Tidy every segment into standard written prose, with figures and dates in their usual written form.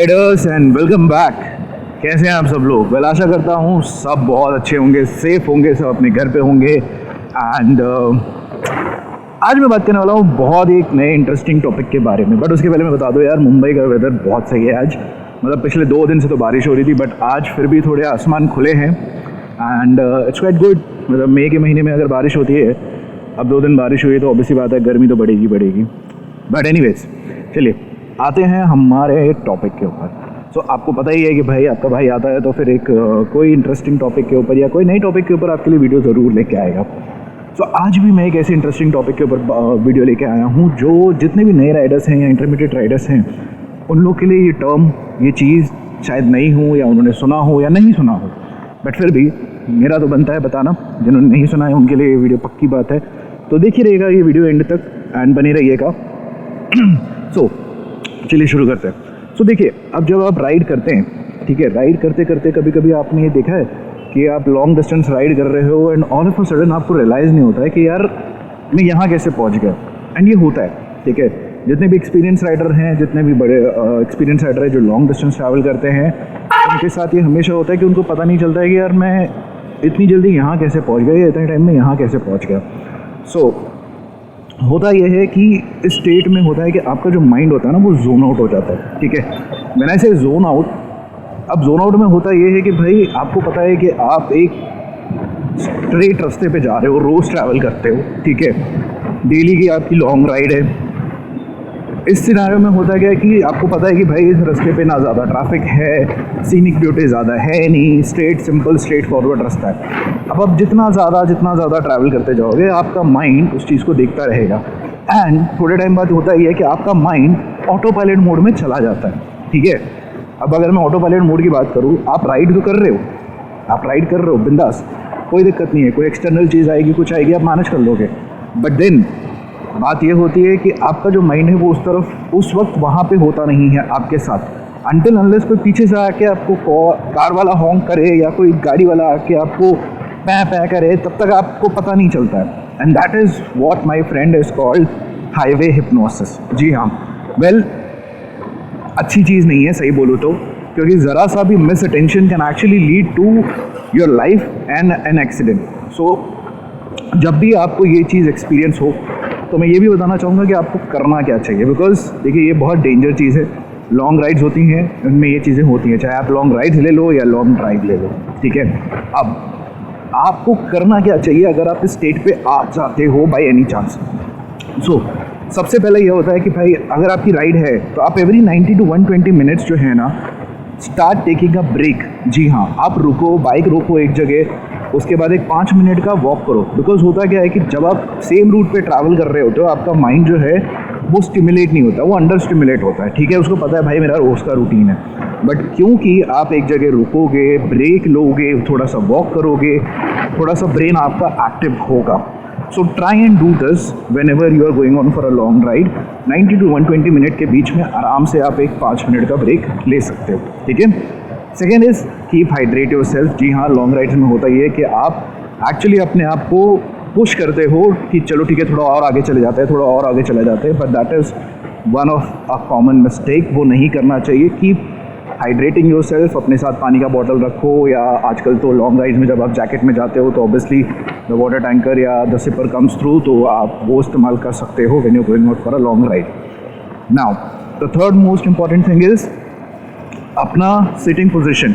Riders and welcome back. कैसे हैं आप सब लोग? वेल, आशा करता हूँ सब बहुत अच्छे होंगे, सेफ होंगे, सब अपने घर पे होंगे। एंड आज मैं बात करने वाला हूँ बहुत एक नए इंटरेस्टिंग टॉपिक के बारे में। बट उसके पहले मैं बता दूँ यार, मुंबई का वेदर बहुत सही है आज। मतलब पिछले 2 दिन से तो बारिश हो रही थी, बट आज फिर भी थोड़े आसमान खुले हैं एंड इट्स क्वाइट गुड। मतलब मई के महीने में अगर बारिश होती है, अब 2 दिन बारिश हुई तो ऑब्वियसली बात है गर्मी तो बढ़ेगी। बट एनीवेज, चलिए आते हैं हमारे टॉपिक के ऊपर। सो आपको पता ही है कि भाई आपका भाई आता है तो फिर एक कोई इंटरेस्टिंग टॉपिक के ऊपर या कोई नई टॉपिक के ऊपर आपके लिए वीडियो ज़रूर लेके आएगा। सो आज भी मैं एक ऐसे इंटरेस्टिंग टॉपिक के ऊपर वीडियो लेके आया हूँ जो जितने भी नए राइडर्स हैं या इंटरमीडिएट राइडर्स हैं, उन लोग के लिए ये टर्म, ये चीज़ शायद नई हो या उन्होंने सुना हो या नहीं सुना हो। बट फिर भी मेरा तो बनता है बताना, जिन्होंने नहीं सुना है उनके लिए ये वीडियो पक्की बात है। तो देखिए रहेगा ये वीडियो एंड तक एंड बने रहिएगा। सो चलिए शुरू करते हैं। सो देखिए, अब जब आप राइड करते हैं, ठीक है, राइड करते करते कभी कभी आपने ये देखा है कि आप लॉन्ग डिस्टेंस राइड कर रहे हो and all of a sudden आपको रियलाइज़ नहीं होता है कि यार मैं यहाँ कैसे पहुँच गया। एंड ये होता है, ठीक है। जितने भी एक्सपीरियंस राइडर हैं, जितने भी बड़े एक्सपीरियंस राइडर हैं जो लॉन्ग डिस्टेंस ट्रैवल करते हैं, उनके साथ ये हमेशा होता है कि उनको पता नहीं चलता है कि यार मैं इतनी जल्दी यहाँ कैसे पहुँच गया या इतने टाइम में यहाँ कैसे पहुँच गया। सो होता यह है कि इस स्टेट में होता है कि आपका जो माइंड होता है ना वो जोन आउट हो जाता है, ठीक है। मैंने ऐसे जोन आउट, अब जोन आउट में होता यह है कि भाई आपको पता है कि आप एक स्ट्रेट रास्ते पे जा रहे हो, रोज़ ट्रैवल करते हो, ठीक है, डेली की आपकी लॉन्ग राइड है। इस सिनारियो में होता क्या है कि आपको पता है कि भाई इस रास्ते पे ना ज़्यादा ट्रैफिक है, सीनिक ब्यूटी ज़्यादा है नहीं, स्ट्रेट फॉरवर्ड रास्ता है। अब जितना ज़्यादा ट्रैवल करते जाओगे आपका माइंड उस चीज़ को देखता रहेगा एंड थोड़े टाइम बाद होता ही है कि आपका माइंड ऑटो पायलट मोड में चला जाता है, ठीक है। अब अगर मैं ऑटो पायलट मोड की बात करूँ, आप राइड तो कर रहे हो, आप राइड कर रहे हो बिंदास, कोई दिक्कत नहीं है, कोई एक्सटर्नल चीज़ आएगी, कुछ आएगी, आप मैनेज कर लोगे। बट देन बात यह होती है कि आपका जो माइंड है वो उस तरफ उस वक्त वहाँ पे होता नहीं है आपके साथ। अनटिल अनलेस कोई पीछे से आके आपको कार वाला हॉन्क करे या कोई गाड़ी वाला आके आपको पै करे, तब तक आपको पता नहीं चलता है। And that is what my friend is called highway hypnosis. जी हाँ, वेल अच्छी चीज़ नहीं है सही बोलूँ तो, क्योंकि ज़रा सा भी miss attention can actually lead to your life and an accident. So जब भी आपको ये चीज़ एक्सपीरियंस हो तो मैं ये भी बताना चाहूँगा कि आपको करना क्या चाहिए। बिकॉज देखिए ये बहुत डेंजर चीज़ है, लॉन्ग राइड्स होती हैं, उनमें ये चीज़ें होती हैं, चाहे आप लॉन्ग राइड्स ले लो या लॉन्ग ड्राइव ले लो, ठीक है। अब आपको करना क्या चाहिए अगर आप इस स्टेट पे आ जाते हो बाय एनी चांस। सो सबसे पहले ये होता है कि भाई अगर आपकी राइड है तो आप एवरी 90 to 120 मिनट्स जो है ना, स्टार्ट टेकिंग अ ब्रेक। जी हाँ, आप रुको, बाइक रोको एक जगह, उसके बाद एक 5 मिनट का वॉक करो। बिकॉज होता क्या है कि जब आप सेम रूट पे ट्रैवल कर रहे होते हो, आपका माइंड जो है वो स्टिमुलेट नहीं होता, वो अंडर स्टिमुलेट होता है, ठीक है। उसको पता है भाई मेरा रोज़ का रूटीन है। बट क्योंकि आप एक जगह रुकोगे, ब्रेक लोगे, थोड़ा सा वॉक करोगे, थोड़ा सा ब्रेन आपका एक्टिव होगा। So try and do this whenever you are going on for a long ride. 90 to 120 minute के बीच में आराम से आप एक 5 मिनट का ब्रेक ले सकते हो, ठीक है। Second is keep hydrate your self. जी हाँ, लॉन्ग राइड्स में होता ये है कि आप एक्चुअली अपने आप को पुश करते हो कि चलो ठीक है थोड़ा और आगे चले जाते हैं, थोड़ा और आगे चले जाते हैं। But that is one of a common mistake, वो नहीं करना चाहिए। कीप हाइड्रेटिंग योर सेल्फ, अपने साथ पानी का बॉटल रखो, या आजकल तो लॉन्ग राइड्स में जब आप जैकेट में जाते हो तो ऑब्वियसली द वाटर टैंकर या द सिपर कम्स थ्रू, तो आप वो इस्तेमाल कर सकते हो when you going out for a long ride. Now the third most important thing is अपना सिटिंग पोजीशन।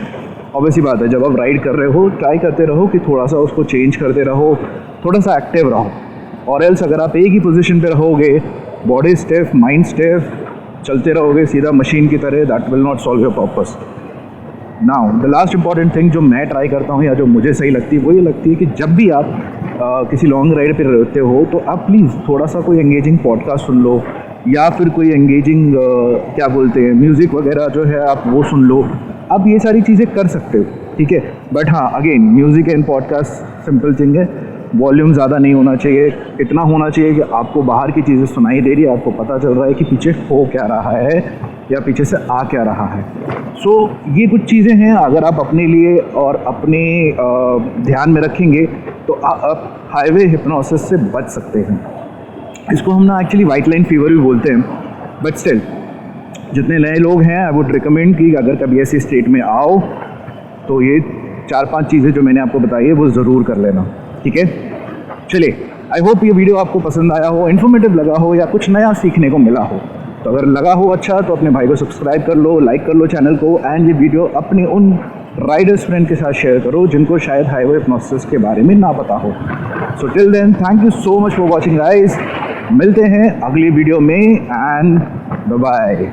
ऑब्वियसली बात है, जब आप राइड कर रहे हो ट्राई करते रहो कि थोड़ा सा उसको चेंज करते रहो, थोड़ा सा एक्टिव रहो। और एल्स अगर आप एक ही पोजीशन पे रहोगे, बॉडी स्टिफ, माइंड स्टिफ, चलते रहोगे सीधा मशीन की तरह, that will not solve your purpose. Now the last important thing जो मैं ट्राई करता हूँ या जो मुझे सही लगती है वो ये लगती है कि जब भी आप किसी लॉन्ग राइड पे रहते हो तो आप प्लीज़ थोड़ा सा कोई एंगेजिंग पॉडकास्ट सुन लो, या फिर कोई एंगेजिंग क्या बोलते हैं म्यूज़िक वगैरह जो है आप वो सुन लो। आप ये सारी चीज़ें कर सकते हो, ठीक है। बट हाँ, again music and podcast simple thing है, वॉल्यूम ज़्यादा नहीं होना चाहिए, इतना होना चाहिए कि आपको बाहर की चीज़ें सुनाई दे रही है, आपको पता चल रहा है कि पीछे हो क्या रहा है या पीछे से आ क्या रहा है। सो ये कुछ चीज़ें हैं, अगर आप अपने लिए और अपने ध्यान में रखेंगे तो आप हाईवे हिप्नोसिस से बच सकते हैं। इसको हम ना एक्चुअली वाइट लाइन फीवर भी बोलते हैं, बट स्टिल जितने नए लोग हैं आई वुड रिकमेंड कि अगर कभी ऐसी स्टेट में आओ तो ये 4-5 चीज़ें जो मैंने आपको बताई है वो ज़रूर कर लेना, ठीक है। चलिए, आई होप ये वीडियो आपको पसंद आया हो, इन्फॉर्मेटिव लगा हो या कुछ नया सीखने को मिला हो। तो अगर लगा हो अच्छा तो अपने भाई को सब्सक्राइब कर लो, लाइक कर लो चैनल को, एंड ये वीडियो अपने उन राइडर्स फ्रेंड के साथ शेयर करो जिनको शायद हाईवे हिप्नोसिस के बारे में ना पता हो। So till then, thank you so much for watching guys. मिलते हैं अगली वीडियो में एंड बाय बाय।